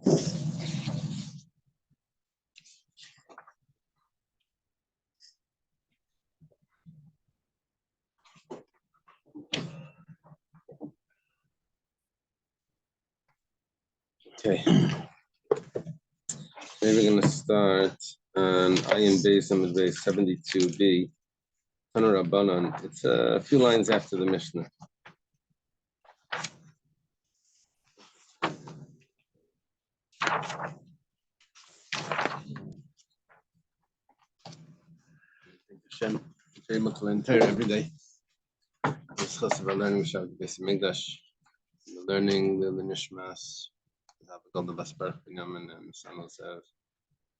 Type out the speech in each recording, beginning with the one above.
Okay, today we're going to start on Ayin Beis Amud Beis 72b, Tanu Rabbanan. It's a few lines after the Mishnah. Hashem, able to enter every day. We're learning Shabbat Beis Hamikdash, learning the Nishmas, the Basper, Binyamin, and Samuel Sev,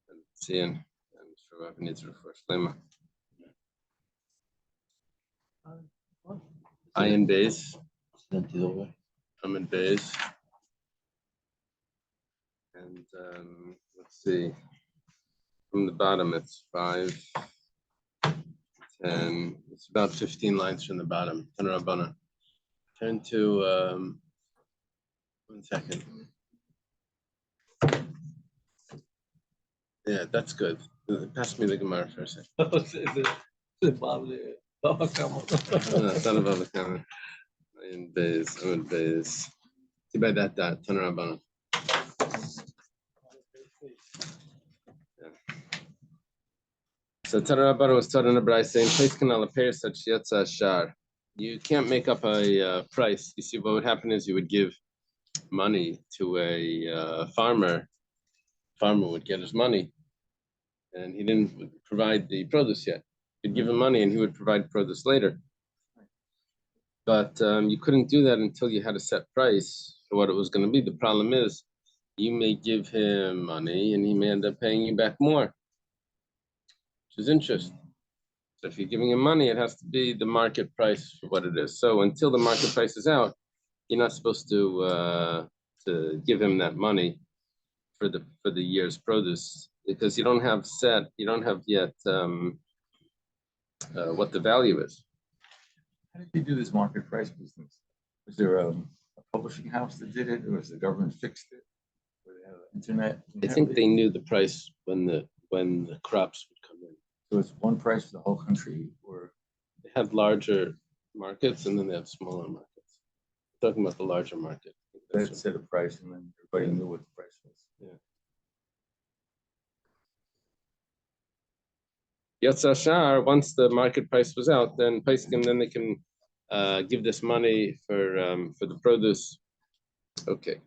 and Tzion, and Shabbat Nitzer for Shlema. Ayin Beis, Amud Beis, and let's see, from the bottom it's 5, 10, it's about 15 lines from the bottom. Tanu Rabbanan. Turn to 1 second. Yeah, that's good. Pass me the Gemara for a second. Is it Baba Kama? No, it's not above the comment. Ayin Beis, Amud Beis. See by that dot, Tanu Rabbanan. So Tanu Rabbanan was taught in a brayso saying, "Place canal appears such yatsa shar." You can't make up a price. You see, what would happen is you would give money to a farmer. Farmer would get his money, and he didn't provide the produce yet. You'd give him money, and he would provide produce later. But you couldn't do that until you had a set price for what it was going to be. The problem is, you may give him money, and he may end up paying you back more, which is interest. So if you're giving him money, it has to be the market price for what it is. So until the market price is out, you're not supposed to give him that money for the year's produce, because you don't have yet what the value is. How did they do this market price business? Was there a publishing house that did it, or was the government fixed it? Or they have internet? I think they knew the price when the crops would come in. So it's one price for the whole country, or they have larger markets and then they have smaller markets. We're talking about the larger market. They set a price and then everybody knew what the price was. Yeah. Yatsa Shar, once the market price was out, then they can give this money for the produce. Okay.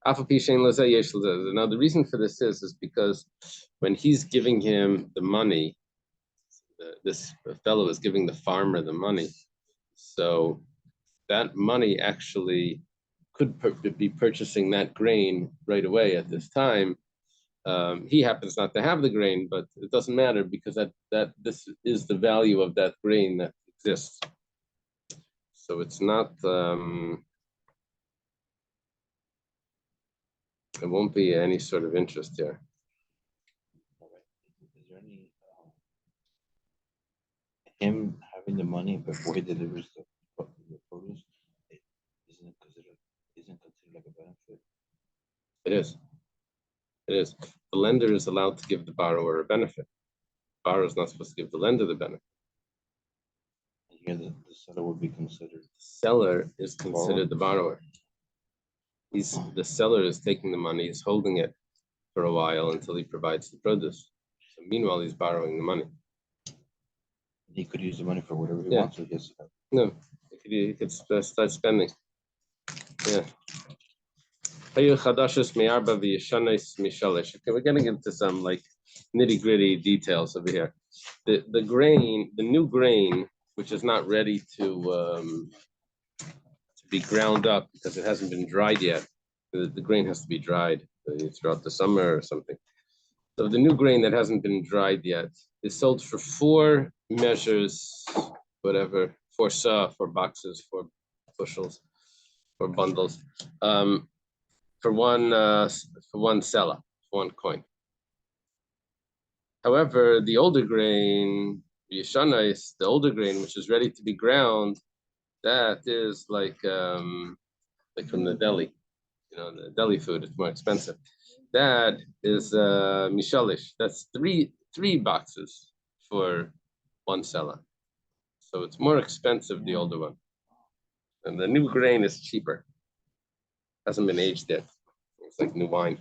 Now the reason for this is because when he's giving him the money, this fellow is giving the farmer the money. So that money actually could be purchasing that grain right away at this time. He happens not to have the grain, but it doesn't matter, because that this is the value of that grain that exists. So it's not it won't be any sort of interest here. Is there any him having the money before he delivers the produce? Isn't considered like a benefit? It is. It is. The lender is allowed to give the borrower a benefit. The borrower is not supposed to give the lender the benefit. And here the seller would be considered. The seller is considered the borrower. The seller is taking the money, he's holding it for a while until he provides the produce. So meanwhile, he's borrowing the money. He could use the money for whatever he wants. No, he could start spending. Yeah. Okay, we're getting into some like nitty-gritty details over here. The new grain, which is not ready to be ground up because it hasn't been dried yet. The grain has to be dried throughout the summer or something. So the new grain that hasn't been dried yet is sold for 4 measures, whatever, 4 sa, 4 boxes, 4 bushels, 4 bundles, for one sela, for 1 coin. However, the older grain, the older grain, which is ready to be ground, that is like from the deli. the deli food, it's more expensive. That is mishalish. That's three boxes for one sela. So it's more expensive, the older one. And the new grain is cheaper. Hasn't been aged yet. It's like new wine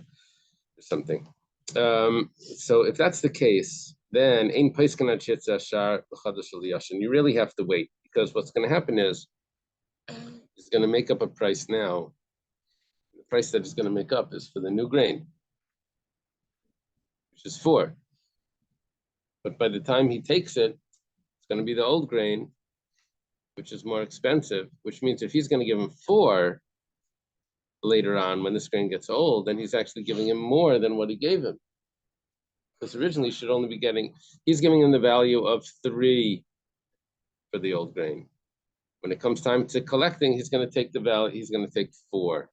or something. So if that's the case, then you really have to wait, because what's going to happen is he's going to make up a price now. The price that he's going to make up is for the new grain, which is 4. But by the time he takes it, it's going to be the old grain, which is more expensive, which means if he's going to give him 4 later on, when this grain gets old, then he's actually giving him more than what he gave him. Because originally he should only be getting, he's giving him the value of 3 for the old grain. When it comes time to collecting, he's going to take the value, he's going to take 4,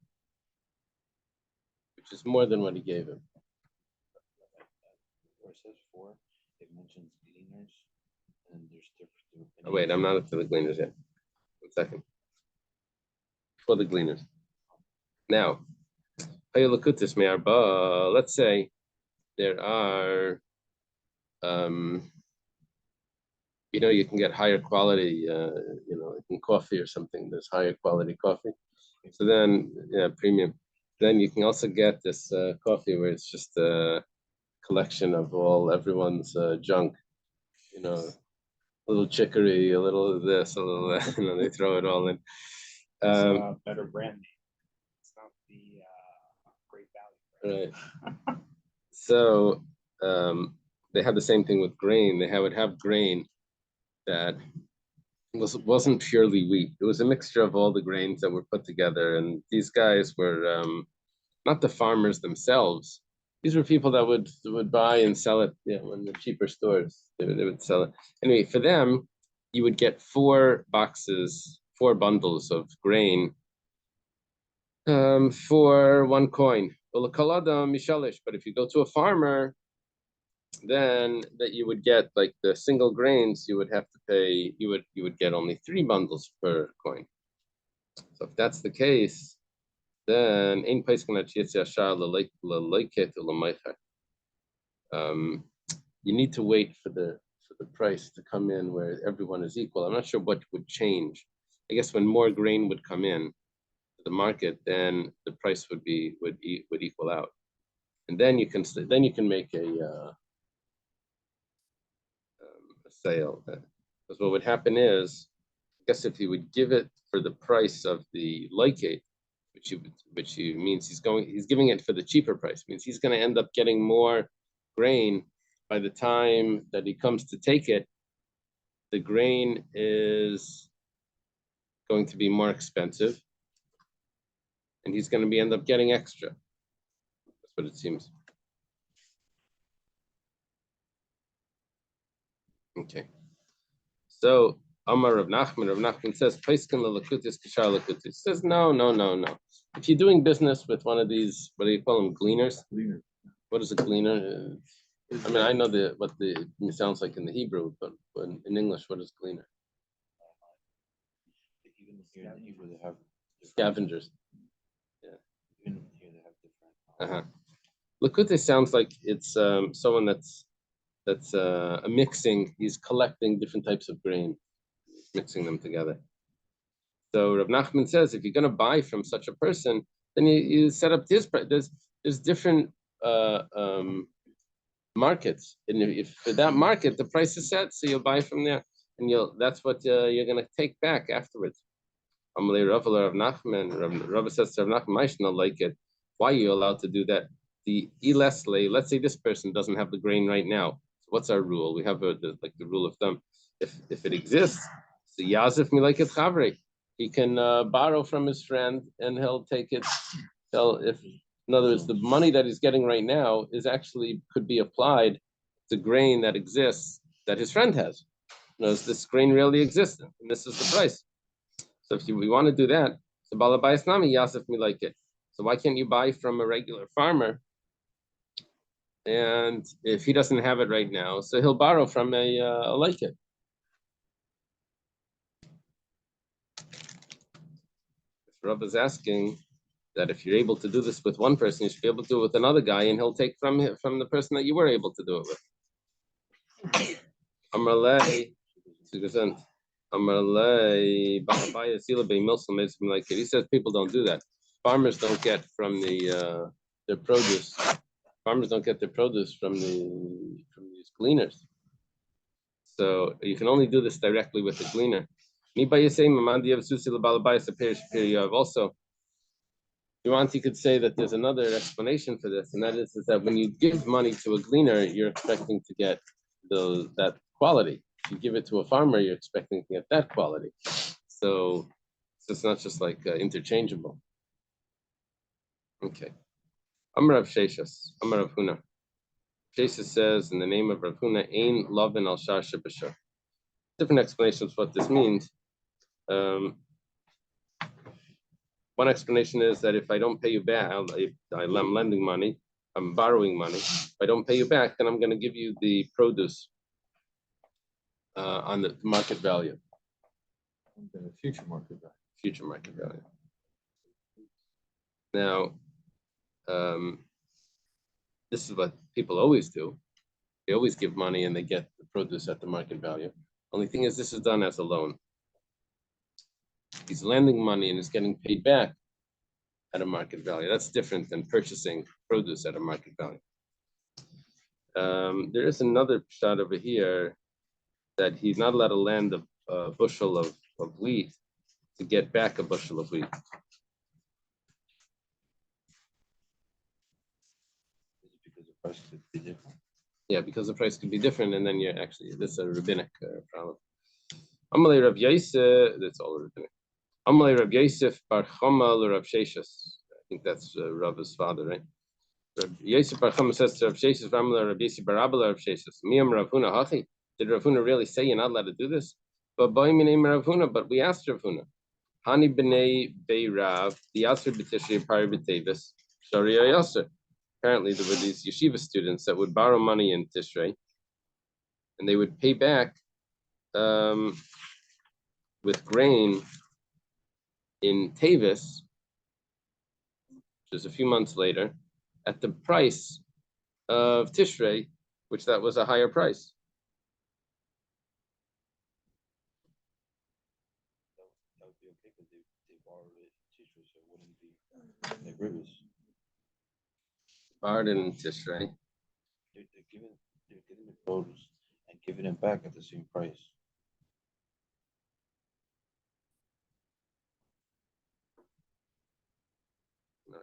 which is more than what he gave him. Where it says 4, it mentions gleaners, and there's different. Oh, wait, I'm not up to the gleaners yet. 1 second. For the gleaners. Now, let's say there are, you can get higher quality, in coffee or something. There's higher quality coffee. So then, premium. Then you can also get this coffee where it's just a collection of everyone's junk. A little chicory, a little of this, a little of that. They throw it all in. It's a better brand name. It's not the great value. Right. So they had the same thing with grain. They would have grain that wasn't purely wheat. It was a mixture of all the grains that were put together. And these guys were not the farmers themselves. These were people that would buy and sell it, in the cheaper stores. They would sell it. Anyway, for them, you would get 4 bundles of grain for 1 coin. But if you go to a farmer, then that you would get like the single grains, you would have to pay, you would get only 3 bundles per coin. So if that's the case, then you need to wait for the price to come in where everyone is equal. I'm not sure what would change. I guess when more grain would come in to the market, then the price would equal out, and then you can make a sale. Because what would happen is, I guess if he would give it for the price of the locate, which means he's giving it for the cheaper price, means he's going to end up getting more grain by the time that he comes to take it. The grain is going to be more expensive, and he's going to end up getting extra. That's what it seems. Okay. So Amar Rav Nachman says, says, no. If you're doing business with one of these, what do you call them, gleaners? Gleaner. What is a gleaner? I mean, I know what it sounds like in the Hebrew, but in English, what is gleaner? Even here in Hebrew, they have Scavengers. Yeah. Even here, they have different. Lakute sounds like it's someone that's mixing. He's collecting different types of grain, mixing them together. So Rav Nachman says, if you're going to buy from such a person, then you set up this. There's different markets, and if for that market the price is set, so you'll buy from there, and that's what you're going to take back afterwards. Amalei Rav Nachman, Rav says to Rav Nachman, I don't like it. Why are you allowed to do that? The Ilesle, let's say this person doesn't have the grain right now. So what's our rule? We have the rule of thumb. If it exists, so Yazif Milaiket Chavre, he can borrow from his friend and he'll take it. In other words, the money that he's getting right now could be applied to grain that exists that his friend has. This grain really exists, and this is the price. So if we want to do that, so Balabayas Nami Yasif Milaiket. So why can't you buy from a regular farmer? And if he doesn't have it right now, so he'll borrow from a laiket. Rav is asking, that if you're able to do this with one person, you should be able to do it with another guy, and he'll take from the person that you were able to do it with. Amarlei, like he says people don't do that. Farmers don't get from their produce. Farmers don't get their produce from these gleaners. So you can only do this directly with the gleaner. Also, you want, you could say that there's another explanation for this, and that is that when you give money to a gleaner, you're expecting to get that quality. If you give it to a farmer, you're expecting to get that quality. So it's not just like interchangeable. Okay. Amar Rav Sheshas, Amar Rav Huna. Sheshas says in the name of Rav Huna, Ein Lovin al Shar Shebashar. Different explanations what this means. One explanation is that if I don't pay you back, I'm lending money, I'm borrowing money. If I don't pay you back, then I'm going to give you the produce on the market value. And the future market value. Future market value. Now, this is what people always do. They always give money and they get the produce at the market value. Only thing is, this is done as a loan. He's lending money and is getting paid back at a market value. That's different than purchasing produce at a market value. There is another shot over here that he's not allowed to lend a bushel of wheat to get back a bushel of wheat. Because the price could be different. Yeah, because the price could be different, and then you're actually, this is a rabbinic problem. Amalei Rav Yosef, that's all rabbinic. Amalei Rav Yosef Bar Chama Rav Sheshas. I think that's Rav's father, right? Rav Yosef Bar Chama says to Rav Sheshas, Amalei Rav Yosef Bar Abba Rav Sheshas. Miyam Rav Huna Hachi. Did Rav Huna really say you're not allowed to do this? But by my name Rav Huna, but we asked Rav Huna. Hani b'nei Bei Rav, the Yasser b'Tishrei Pari b'Tevis, Sharia Yasser. Apparently, there were these yeshiva students that would borrow money in Tishrei, and they would pay back with grain in Tevis, which is a few months later, at the price of Tishrei, which that was a higher price. That would be okay because they borrowed it in Tishrei, so it wouldn't be like rivers. Borrowed in Tishrei. They're getting the produce and giving it back at the same price.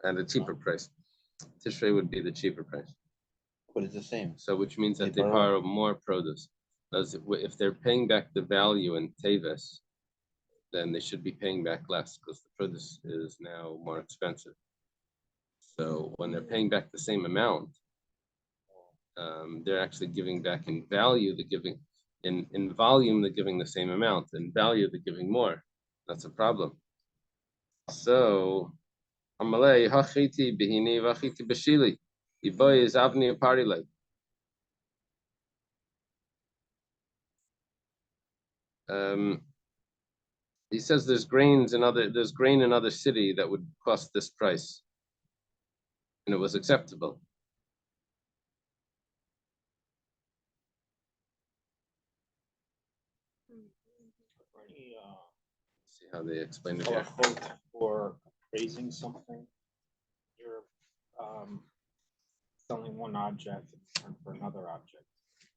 At a cheaper price. Tishrei would be the cheaper price. But it's the same. So which means that They they borrow- borrow more produce. If they're paying back the value in Tevis, then they should be paying back less because the produce is now more expensive. So when they're paying back the same amount, they're actually giving back in value. They're giving in volume. They're giving the same amount. In value, they're giving more. That's a problem. So, Amalei hachiti behini vachiti b'shili. Iboy is avni parilei. He says there's grain in another city that would cost this price, and it was acceptable. Any See how they explain it here. halachot for appraising something? You're selling one object in return for another object.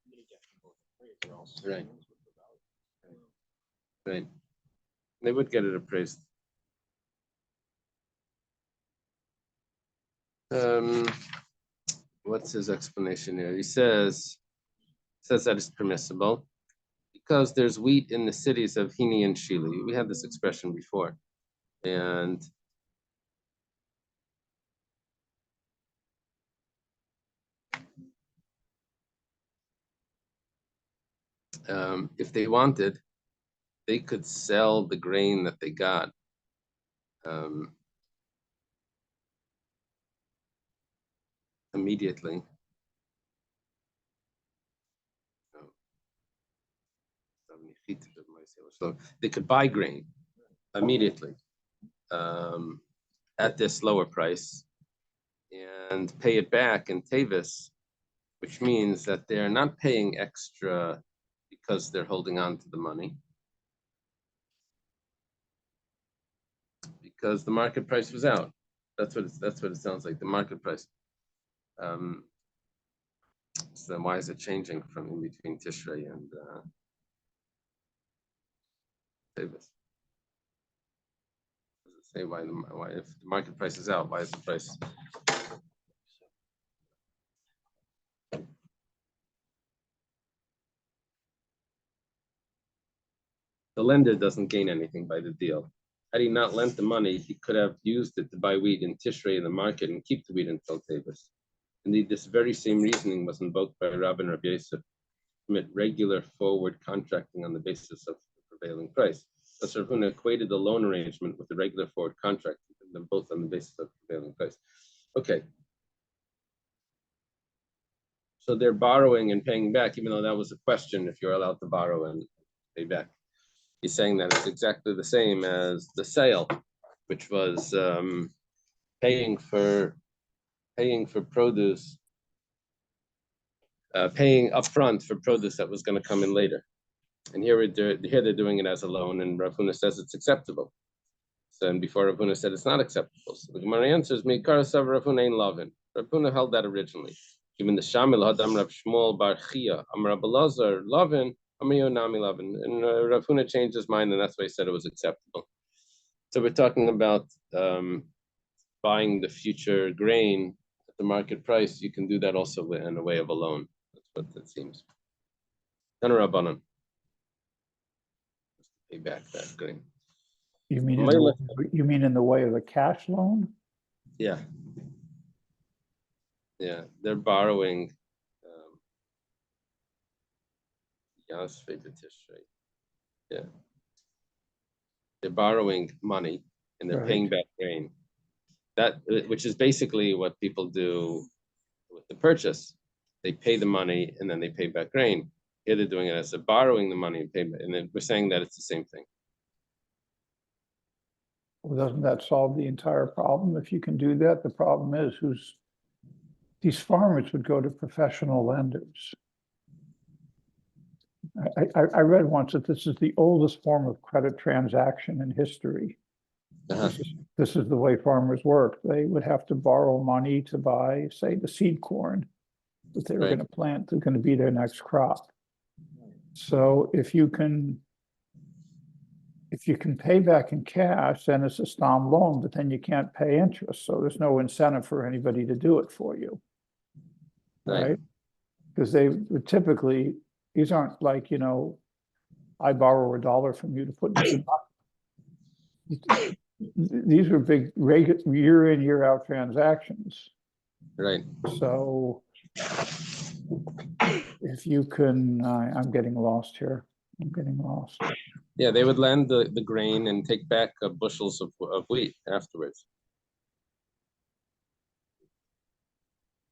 You get them both appraised, or else Right. who knows what the value is. Right. They would get it appraised. What's his explanation here? He says that it's permissible because there's wheat in the cities of Hini and Shili. We had this expression before. And if they wanted, they could sell the grain that they got immediately. So they could buy grain immediately. at this lower price and pay it back in Tavis, which means that they're not paying extra because they're holding on to the money, because the market price was out. That's what it sounds like. The market price. So then why is it changing from in between Tishrei and Tavis? Does it say why if the market price is out, why is the price? The lender doesn't gain anything by the deal. Had he not lent the money, he could have used it to buy wheat in Tishrei in the market and keep the wheat until Tavis. Indeed, this very same reasoning was invoked by Rabbi and Rabbi Yosef to permit regular forward contracting on the basis of the prevailing price. Thus, Rav Huna equated the loan arrangement with the regular forward contract, and them both on the basis of the prevailing price. Okay. So they're borrowing and paying back, even though that was a question if you're allowed to borrow and pay back. He's saying that it's exactly the same as the sale, which was paying for produce, paying upfront for produce that was going to come in later. And here they're doing it as a loan, and Rav Huna says it's acceptable. So, and before Rav Huna said it's not acceptable. So the Gemara answers, "Meikar sav Rav Huna ein lavin." Rav Huna held that originally. Even the Shamil Hadam Rav Shmuel Bar Chia Amar Rabbi Lazar lavin. And Rav Huna changed his mind, and that's why he said it was acceptable. So we're talking about buying the future grain at the market price. You can do that also in a way of a loan. That's what it seems. Rabbanan. Pay back that grain. You mean in the way of a cash loan? Yeah. Yeah, they're borrowing. Yeah, they're borrowing money and they're paying back grain. That, which is basically what people do with the purchase. They pay the money and then they pay back grain. Here they're doing it as they're borrowing the money and paying back, and then we're saying that it's the same thing. Well, doesn't that solve the entire problem? If you can do that, the problem is these farmers would go to professional lenders. I read once that this is the oldest form of credit transaction in history. This is the way farmers work. They would have to borrow money to buy, say, the seed corn that they were going to plant, that's going to be their next crop. So if you can pay back in cash, then it's a stam loan, but then you can't pay interest. So there's no incentive for anybody to do it for you. Right? Because they would typically, these aren't like, I borrow $1 from you to put in the these are big year in, year out transactions. Right. So if you can, I'm getting lost here. I'm getting lost. Yeah, they would lend the grain and take back bushels of wheat afterwards.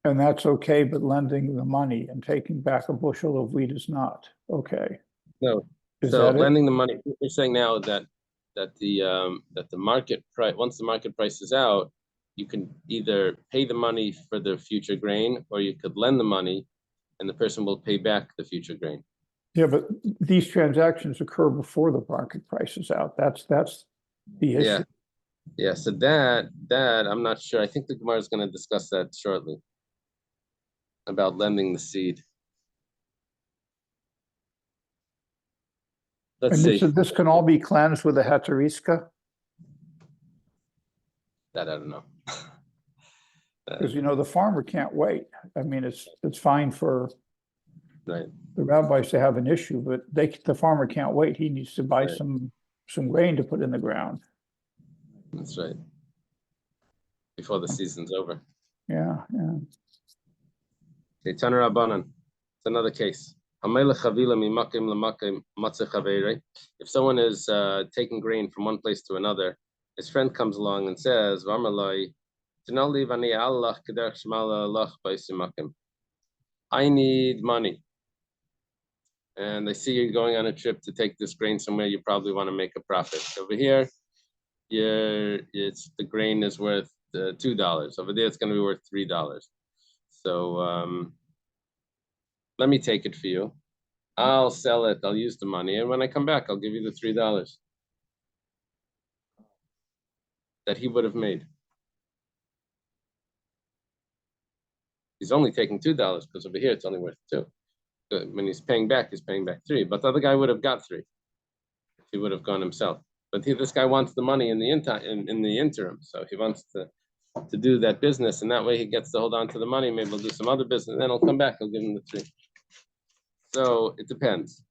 And that's okay, but lending the money and taking back a bushel of wheat is not okay. No. Is So that lending the money, you're saying now that the market price, once the market price is out, you can either pay the money for the future grain, or you could lend the money, and the person will pay back the future grain. Yeah, but these transactions occur before the market price is out. That's the issue. Yeah. So that I'm not sure. I think the Gemara is going to discuss that shortly about lending the seed. Let's see. This can all be cleansed with a heteriska? That I don't know. Because the farmer can't wait. I mean, it's fine for the rabbis to have an issue, but the farmer can't wait. He needs to buy some grain to put in the ground. That's right. Before the season's over. Yeah. Okay, Taner Rabbanan. It's another case. If someone is taking grain from one place to another, his friend comes along and says, I need money. And I see you're going on a trip to take this grain somewhere, you probably want to make a profit. Over here, the grain is worth $2. Over there, it's going to be worth $3. So let me take it for you. I'll sell it. I'll use the money, and when I come back, I'll give you the $3 that he would have made. He's only taking $2 because over here it's only worth $2. So when he's paying back $3. But the other guy would have got $3 if he would have gone himself. But this guy wants the money in the interim, so he wants to do that business, and that way he gets to hold on to the money. Maybe he'll do some other business, and then he'll come back. He'll give him the $3. So it depends.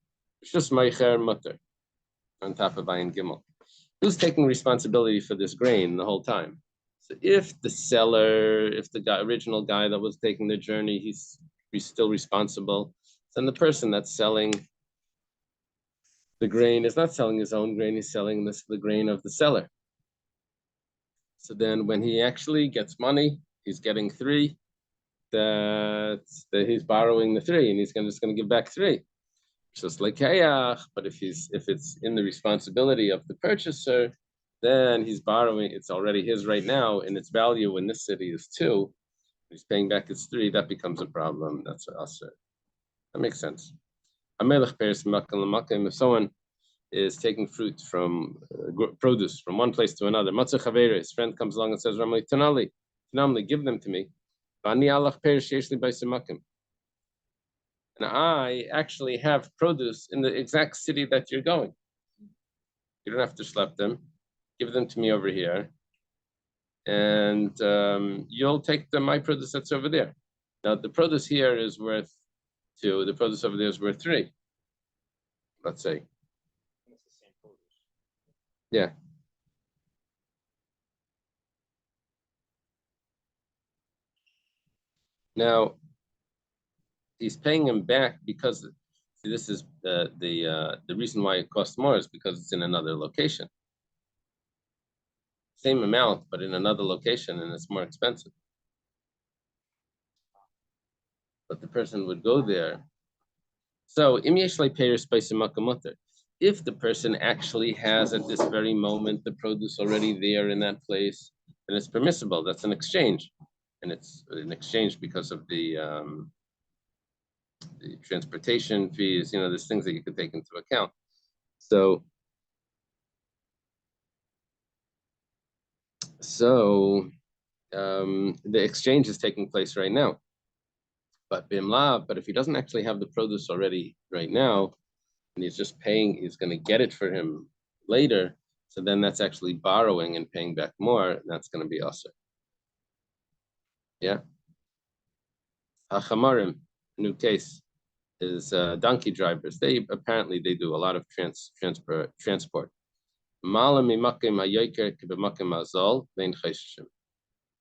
It's just meicher mutter on top of ayin gimel. Who's taking responsibility for this grain the whole time? So if the seller, if the original guy that was taking the journey, he's still responsible, then the person that's selling the grain is not selling his own grain, he's selling the grain of the seller. So then when he actually gets money, he's getting $3, that he's borrowing the $3 and he's just going to give back $3. Just like hayach, but if it's in the responsibility of the purchaser, then he's borrowing, it's already his right now, and its value in this city is 2. He's paying back its 3, that becomes a problem. That's also, that makes sense. If someone is taking fruit from produce from one place to another, his friend comes along and says, Tanali, give them to me. And I actually have produce in the exact city that you're going. You don't have to schlep them. Give them to me over here. And you'll take my produce that's over there. Now, the produce here is worth 2. The produce over there is worth 3. Let's say. It's the same produce. Yeah. Now, he's paying him back because this is the reason why it costs more is because it's in another location. Same amount, but in another location, and it's more expensive. But the person would go there. So, if the person actually has at this very moment the produce already there in that place, then it's permissible. That's an exchange, and it's an exchange because of the transportation fees. There's things that you could take into account. So the exchange is taking place right now. But if he doesn't actually have the produce already right now, and he's just paying, he's going to get it for him later. So then that's actually borrowing and paying back more, and that's going to be also. Yeah. Hachamarim, new case, is donkey drivers. They do a lot of transport.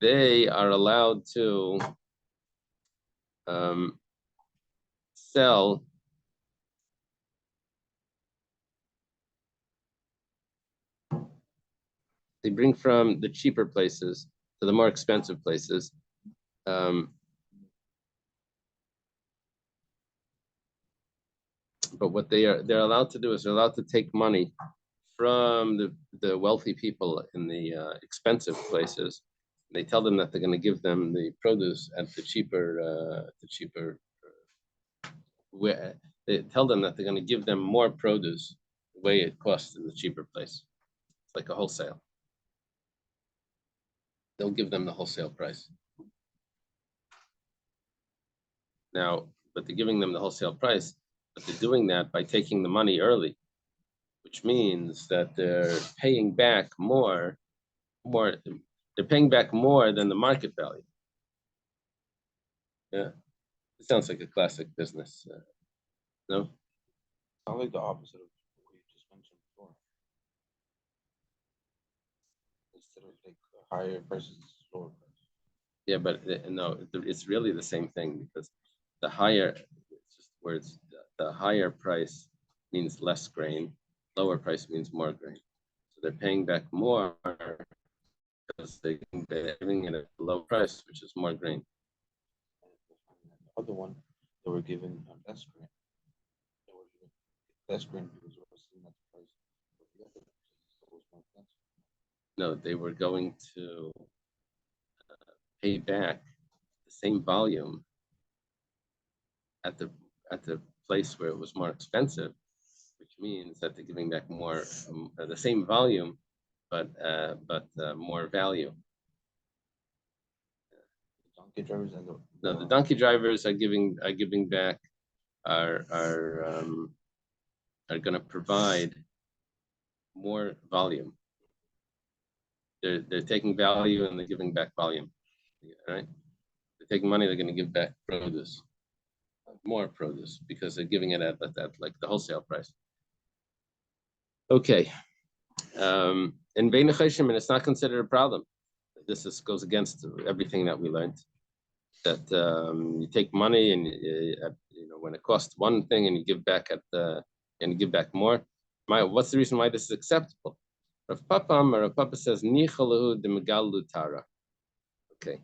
They are allowed to sell they bring from the cheaper places to the more expensive places. But what they're allowed to do is they're allowed to take money from the wealthy people in the expensive places. They tell them that they're going to give them the produce at the cheaper. They tell them that they're going to give them more produce the way it costs in the cheaper place. It's like a wholesale. They'll give them the wholesale price. Now, but they're giving them the wholesale price, but they're doing that by taking the money early, which means that they're paying back more. They're paying back more than the market value. Yeah, it sounds like a classic business. No? Sounds like the opposite of what you just mentioned before. Instead of like higher prices, lower prices. Yeah, but no, it's really the same thing because the higher, it's just words, the higher price means less grain, lower price means more grain. So they're paying back more because they're giving it at a low price, which is more grain. The other one, they were given less grain. They were given less grain because we were seeing that the price of the other was more expensive. No, they were going to pay back the same volume at the place where it was more expensive, which means that they're giving back more, the same volume, but more value. Donkey drivers and No, the donkey drivers are giving back are going to provide more volume. They're taking value and they're giving back volume, right? They're taking money, they're going to give back produce, more produce, because they're giving it at like the wholesale price. Okay. In Bein Choshen, and it's not considered a problem. This goes against everything that we learned. That you take money and when it costs one thing and you give back more. What's the reason why this is acceptable? Rav Papa says nichalahu de megalu tara. Okay,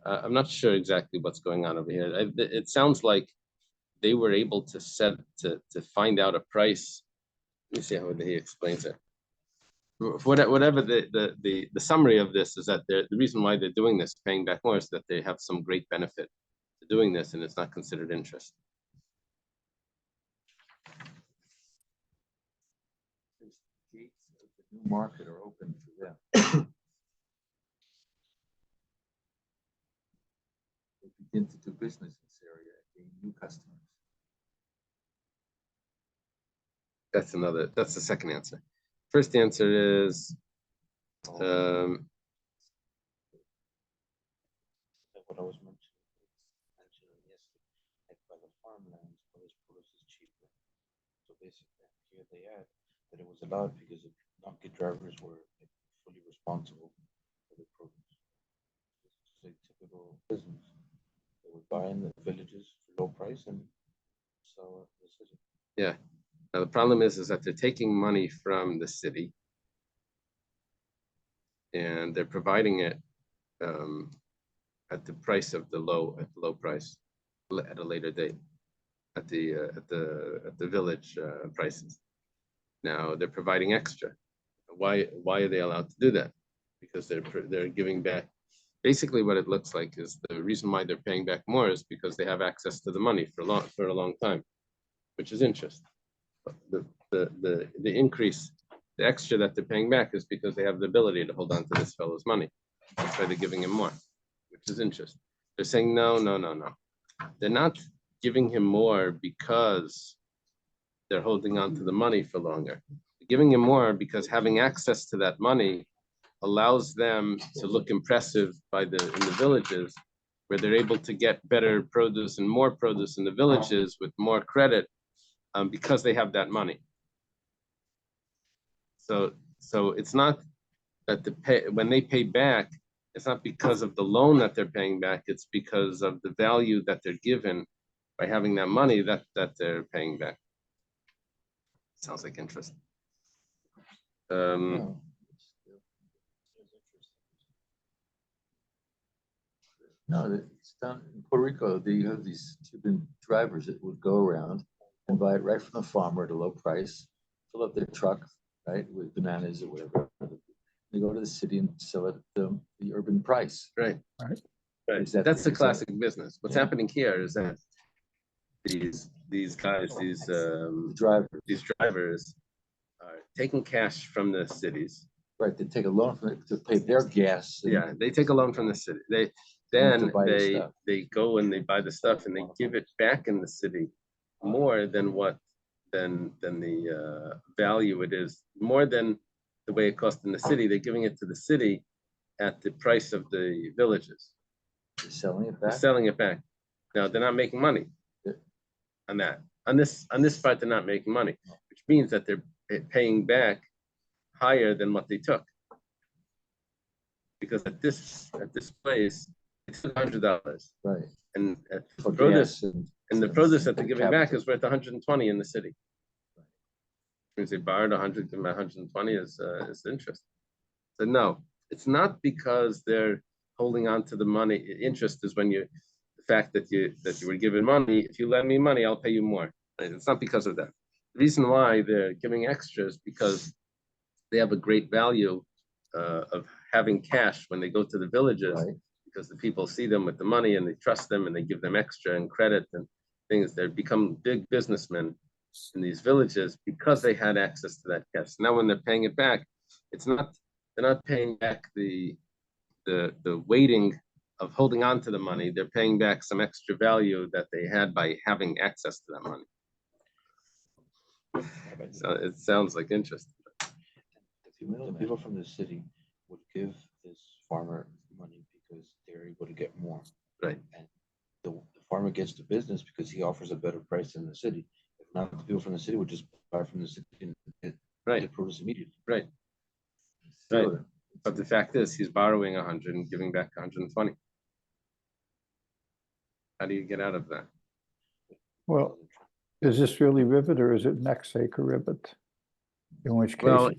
I'm not sure exactly what's going on over here. It sounds like they were able to find out a price. Let me see how he explains it. Whatever the summary of this is, that the reason why they're doing this, paying back more, is that they have some great benefit to doing this, and it's not considered interest. The gates of the new market are open to them. They begin to do business in this area and gain new customers. That's the second answer. First answer is what I was mentioning yesterday, like by the farmlands, where this produce is cheaper. So basically, here they add that it was allowed because the donkey drivers were fully responsible for the produce. This is a typical business. They would buy in the villages for low price and sell at the city. Yeah. Now the problem is that they're taking money from the city, and they're providing it at the price of the low price at a later date, at the village prices. Now they're providing extra. Why are they allowed to do that? Because they're giving back. Basically, what it looks like is the reason why they're paying back more is because they have access to the money for a long time, which is interest. The increase, the extra that they're paying back is because they have the ability to hold on to this fellow's money. That's why they're giving him more, which is interest. They're saying no. They're not giving him more because they're holding on to the money for longer. They're giving him more because having access to that money allows them to look impressive in the villages, where they're able to get better produce and more produce in the villages with more credit, because they have that money. So it's not that when they pay back, it's not because of the loan that they're paying back, it's because of the value that they're given by having that money that they're paying back. Sounds like interest. No, it's down in Puerto Rico. You have these Cuban drivers that would go around and buy it right from the farmer at a low price, fill up their truck, right, with bananas or whatever. They go to the city and sell it at the urban price. Right. Exactly. That's the classic business. What's happening here is that these guys, these drivers are taking cash from the cities. Right, they take a loan from it to pay their gas. Yeah, they take a loan from the city. They go and they buy the stuff and they give it back in the city more than the value it is, more than the way it cost in the city. They're giving it to the city at the price of the villages. They're selling it back. They're selling it back. Now they're not making money on that. On this part, they're not making money, which means that they're paying back higher than what they took. Because at this place, it's $100. Right. And For produce, gas and the produce that they're and giving back capital. is worth 120 in the city. Means they borrowed 100 and 120 is interest. So no, it's not because they're holding on to the money. Interest is when the fact that you were given money. If you lend me money, I'll pay you more. It's not because of that. The reason why they're giving extras because they have a great value of having cash when they go to the villages, Right. because the people see them with the money and they trust them and they give them extra and credit and things. They become big businessmen in these villages because they had access to that cash. Now, when they're paying it back, they're not paying back the waiting of holding on to the money. They're paying back some extra value that they had by having access to that money. So it sounds like interesting. The people from the city would give this farmer money because they're able to get more. Right. And the farmer gets the business because he offers a better price than the city. If not, the people from the city would just buy from the city and get the produce immediately. Right. Sure. But the fact is, he's borrowing 100 and giving back 120. How do you get out of that? Well, is this really rivet or is it Metzia rivet? Well,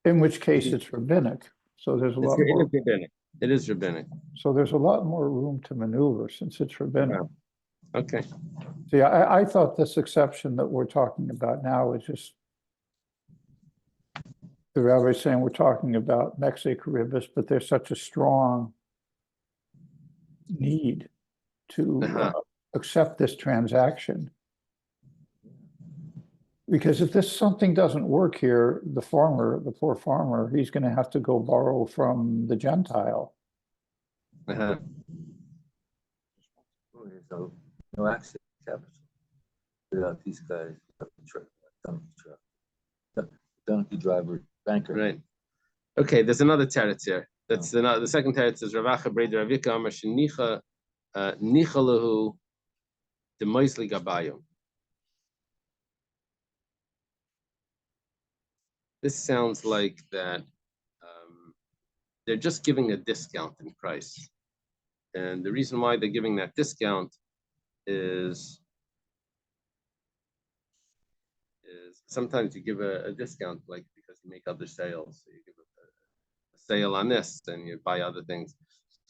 In which case it's rabbinic. So there's a lot more. rabbinic. It is rabbinic. So there's a lot more room to maneuver since it's rabbinic. Wow. Okay. See, I thought this exception that we're talking about now is just the rabbi's saying we're talking about Metzia ribis, but there's such a strong need to accept this transaction. Because if something doesn't work here, the poor farmer, he's going to have to go borrow from the Gentile. So no access to capital without these guys, donkey driver, banker. Right. Okay, there's another teretz here. That's the second teretz is Ravacha Breder Ravika Amar Shenicha Nichalahu Demoisli Gabayim. This sounds like that they're just giving a discount in price. And the reason why they're giving that discount is sometimes you give a discount, like because you make other sales. So you give a sale on this and you buy other things.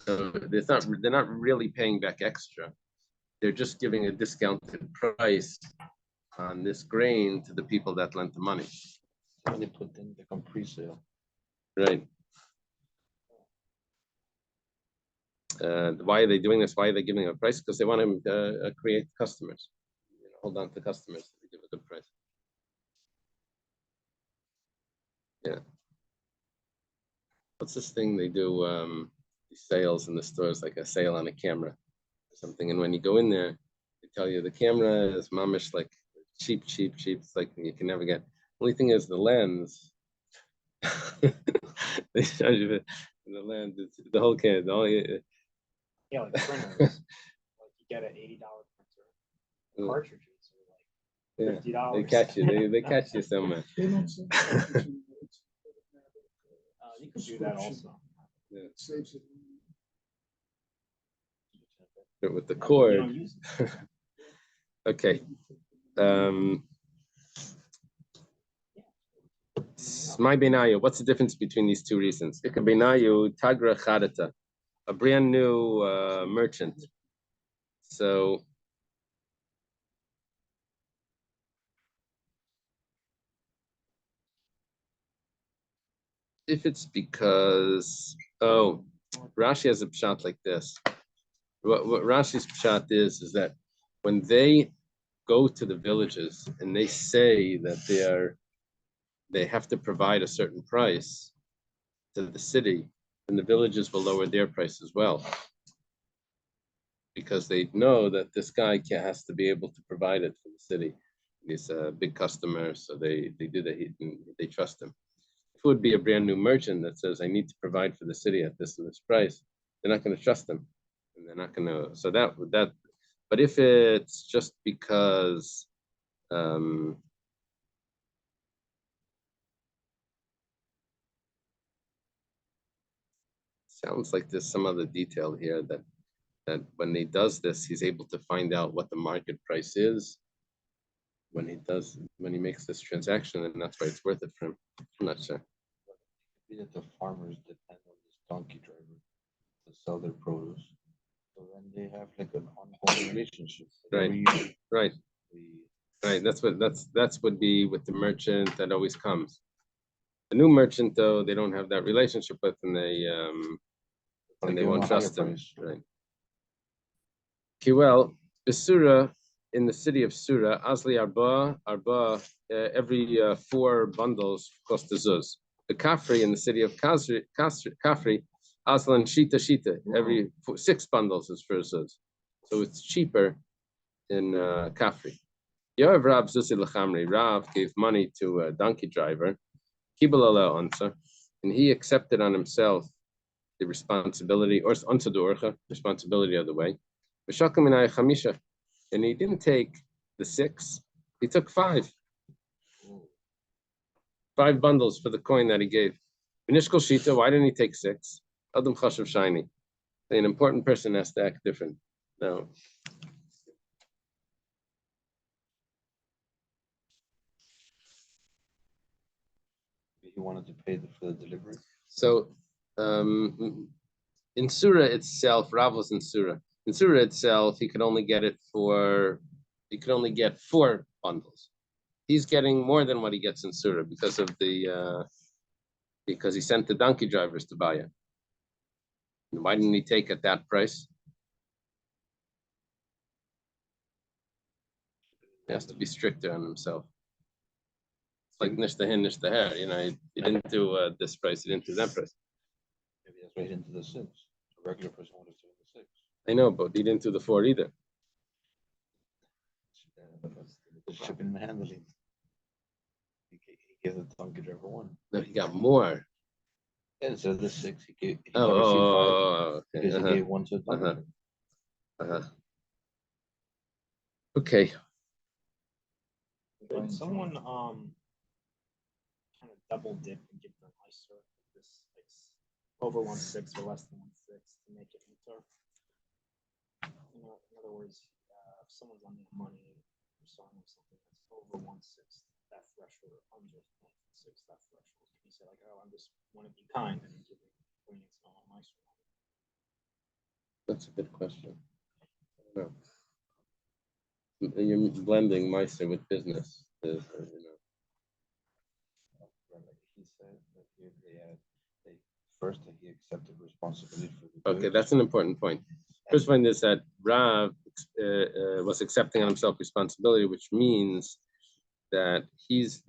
So they're not really paying back extra. They're just giving a discounted price on this grain to the people that lent the money. When they put them, they come pre-sale. Right. Why are they doing this? Why are they giving a price? Because they want to create customers. Hold on to customers to give a good price. Yeah. What's this thing they do? These sales in the stores, like a sale on a camera or something. And when you go in there, they tell you the camera is mamish, like cheap. It's like you can never get. Only thing is the lens. They charge you the lens. It's the whole can. Yeah, like printers. Like you get an $80 printer. Cartridges are like $50. They catch you. They catch you somewhere. They don't send cartridges anymore. It's You can do that also. Yeah. It saves it. With the You cord. don't use it. Okay. My benayu. What's the difference between these two reasons? Ika benayu tagra charata, a brand new merchant. So if it's because Rashi has a pshat like this. What Rashi's pshat is that when they go to the villages and they say that they have to provide a certain price to the city, then the villages will lower their price as well. Because they know that this guy has to be able to provide it for the city. He's a big customer, so they do that. They trust him. If it would be a brand new merchant that says, I need to provide for the city at this and this price, they're not going to trust him. And they're not going to, so that, but if it's just because, sounds like there's some other detail here that when he does this, he's able to find out what the market price is when he makes this transaction, and that's why it's worth it for him. I'm not sure. Be that the farmers depend on this donkey driver to sell their produce. So then they have like an ongoing relationship. Right. Right. That's would be with the merchant that always comes. A new merchant, though, they don't have that relationship with, and they Give him won't a higher trust them, price. right? Kiwel, the Surah in the city of Surah, Asli Arba, every 4 bundles cost a zuz. The Kafri in the city of Kafri, Aslan Shita, every 6 bundles is for a zuz. So it's cheaper in Kafri. Yoav Rav Zusi Lachamri, Rav gave money to a donkey driver, Kibalala answer, and he accepted on himself the responsibility, or responsibility of the way. And he didn't take the 6, he took 5. 5 bundles for the coin that he gave. Minishkal Shita, why didn't he take 6? Adam Chashav Shiny. An important person has to act different. Now, He wanted to pay for the delivery. so in Surah itself, Rav was in Surah. In Surah itself, he could only get 4 bundles. He's getting more than what he gets in Surah because of because he sent the donkey drivers to buy it. And why didn't he take at that price? He has to be stricter on himself. It's like nishtahin, nishtaher. He didn't do this price, he didn't do that price. Maybe that's right into the 6. A regular person would have taken the 6. I know, but he didn't do the 4 either. The shipping and handling. He gave the donkey driver 1. No, he got more. Yeah, instead of the 6, he received 5 Okay. because he gave 1 to the donkey driver. Okay. Did someone kind of double dip and give them ISR this like over 1/6 or less than 1/6 to make it mutar? In other words, if someone's lending money or selling them something that's over 1/6 that threshold or under 1/6 that threshold, can you say like, oh, I just want to be kind and give it when it's not on ISR? That's a good question. I don't know. You're blending Meister with business. He said that first that he accepted responsibility for the Okay, goods. that's an important point. First point is that Rav was accepting on himself responsibility, which means that he's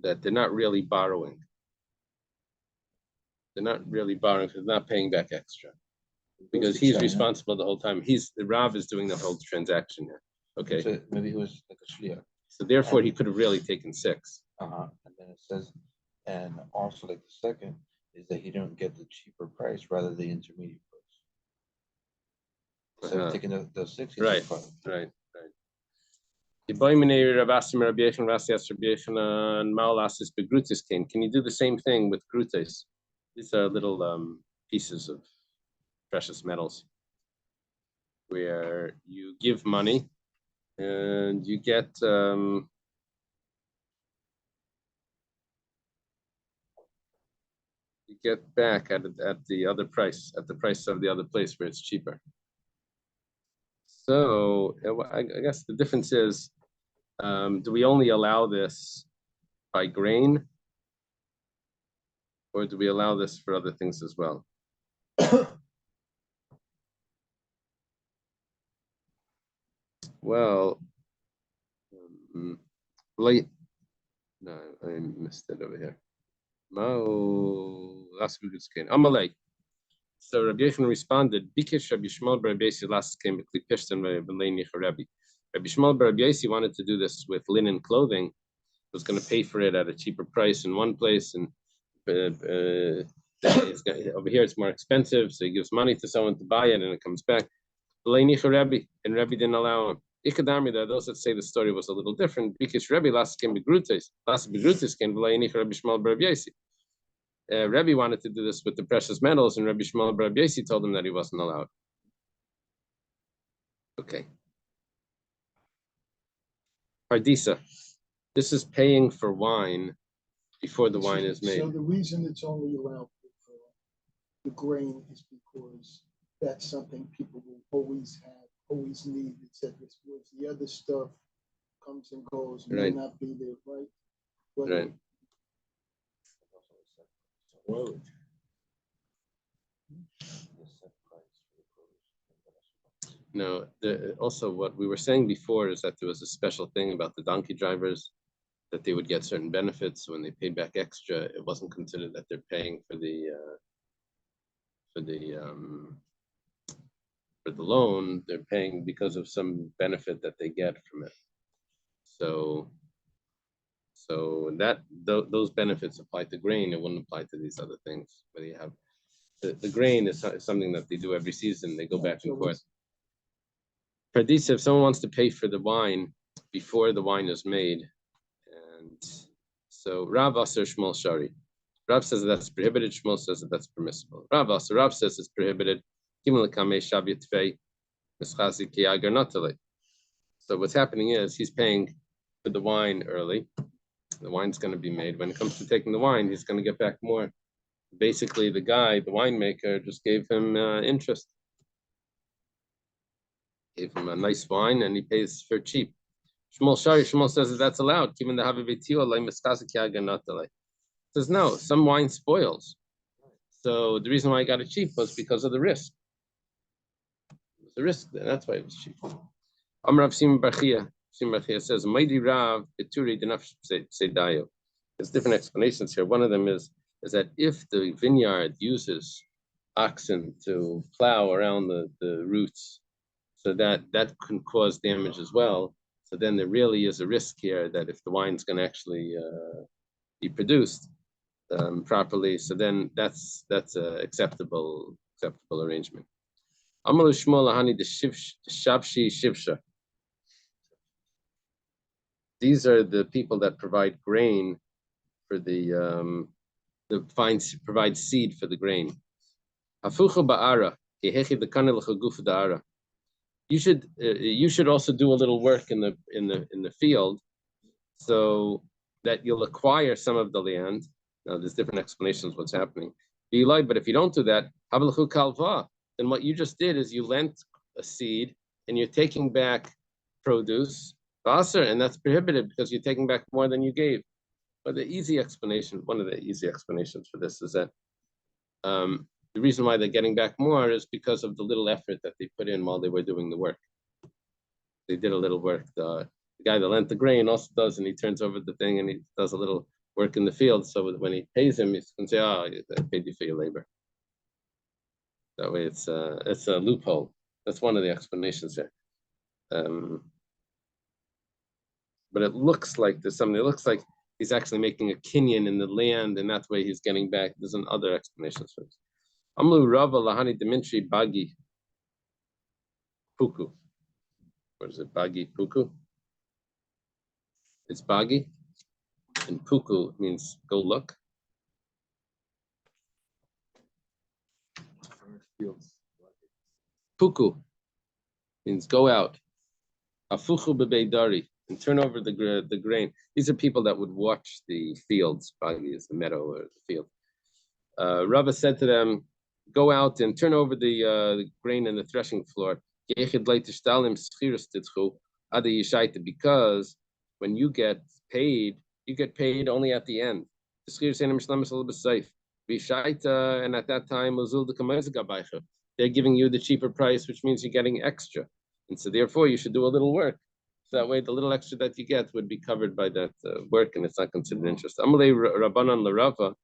that they're not really borrowing. They're not really borrowing because they're not paying back extra. Because he's responsible the whole time. The Rav is doing the whole transaction here. Okay. So maybe he was like a shliach. So therefore, he could have really taken 6. And then it says, and also like the second is that he didn't get the cheaper price, rather the intermediate price. So taking the 6, he right, took 5. right. Can you do the same thing with grutes? These are little pieces of precious metals where you give money and you get back at the other price, at the price of the other place where it's cheaper. So I guess the difference is, do we only allow this by grain, or do we allow this for other things as well? Well, late. No, I missed it over here. Amalek. So Rabbi Yechon responded, Bikish Rabbi Shmuel bar Rabbi Yossi last came with Klipishtan Rabbi Rabbi. Rabbi Shmuel bar Rabbi Yossi wanted to do this with linen clothing, was going to pay for it at a cheaper price in one place, and over here it's more expensive, so he gives money to someone to buy it and it comes back. Rabbi, and Rabbi didn't allow him. Those that say the story was a little different, because Rabbi last came begrutes came Rabbi Shmuel bar Rabbi Yossi. Rebbe wanted to do this with the precious metals, and Rabbi Shmuel bar Rabbi Yossi told him that he wasn't allowed. Okay. Pardisa. This is paying for wine before the wine is made. So the reason it's only allowed for the grain is because that's something people will always have, always need, etc. Whereas the other stuff comes and goes, may not be there, right? But right. Road. The set price for the produce. No, also what we were saying before is that there was a special thing about the donkey drivers, that they would get certain benefits when they paid back extra. It wasn't considered that they're paying for the loan. They're paying because of some benefit that they get from it. So those benefits apply to grain. It wouldn't apply to these other things. Where you have the grain is something that they do every season. They go back and forth. For this, if someone wants to pay for the wine before the wine is made, and so Rav Aser Shmuel Shari, Rav says that's prohibited. Shmuel says that that's permissible. Rav says it's prohibited. So what's happening is he's paying for the wine early. The wine's going to be made. When it comes to taking the wine, he's going to get back more. Basically, the guy, the winemaker, just gave him interest. Gave him a nice wine, and he pays for cheap. Shmuel says that that's allowed. Says no, some wine spoils. So the reason why I got it cheap was because of the risk. It was a risk there. That's why it was cheap. Amrav Sim Barchia says, "Mighty Rav Ituri Denaf Seidayo." There's different explanations here. One of them is that if the vineyard uses oxen to plow around the roots, so that can cause damage as well. So then there really is a risk here that if the wine's going to actually be produced properly, so then that's a acceptable arrangement. Amalu Shmuel Ahani the Shabshi Shivsha. These are the people that provide grain for provide seed for the grain. Hafucha ba'ara, kehechi the kanel chaguf da'ara. You should also do a little work in the field, so that you'll acquire some of the land. Now there's different explanations what's happening. But if you don't do that, then what you just did is you lent a seed and you're taking back produce, and that's prohibited because you're taking back more than you gave. But the easy explanation, one of the easy explanations for this is that the reason why they're getting back more is because of the little effort that they put in while they were doing the work. They did a little work. The guy that lent the grain also does, and he turns over the thing and he does a little work in the field. So when he pays him, he's going to say, "Oh, I paid you for your labor." That way, it's a loophole. That's one of the explanations there. But it looks like there's something. It looks like he's actually making a kinyan in the land, and that's why he's getting back. There's other explanations for this. Amlu Rava Lahani Dimitri Bagi Puku. What is it? Bagi Puku? It's Bagi, and Puku means go look. Puku means go out. Afuchu bebeidari, and turn over the grain. These are people that would watch the fields. Bagi is the meadow or the field. Rava said to them, go out and turn over the grain in the threshing floor. Because when you get paid only at the end. And at that time, they're giving you the cheaper price, which means you're getting extra. And so therefore, you should do a little work. So that way, the little extra that you get would be covered by that work, and it's not considered interest. Amalei Rabbanan L'Rava.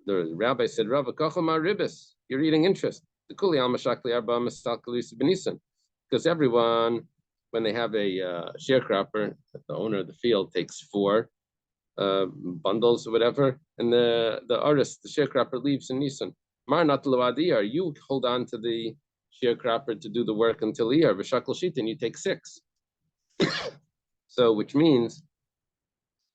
The rabbi said, Rava, ribis, you're eating interest. Because everyone, when they have a sharecropper, the owner of the field takes 4 bundles or whatever, and the artist, the sharecropper, leaves in Nisan. You hold on to the sharecropper to do the work until Iyar, v'shakal shita, and you take 6. So, which means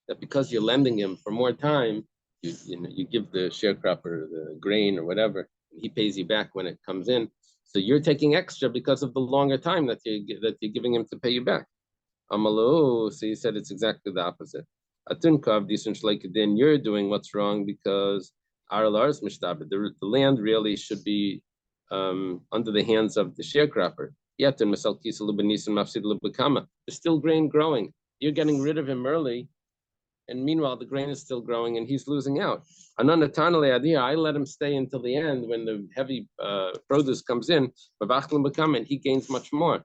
that because you're lending him for more time, you give the sharecropper the grain or whatever, and he pays you back when it comes in. So you're taking extra because of the longer time that you're giving him to pay you back. Amalu, so you said it's exactly the opposite. Atunkav disun shleikadin, you're doing what's wrong because the land really should be under the hands of the sharecropper. There's still grain growing. You're getting rid of him early, And meanwhile, the grain is still growing and he's losing out. I let him stay until the end when the heavy produce comes in, and he gains much more.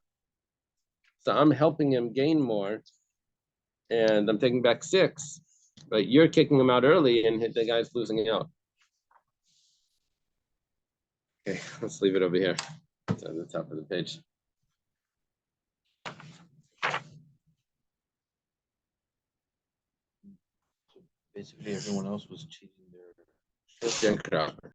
So I'm helping him gain more and I'm taking back 6, but you're kicking him out early and the guy's losing out. Okay, let's leave it over here. It's on the top of the page. Basically, everyone else was cheating their Sharecropper.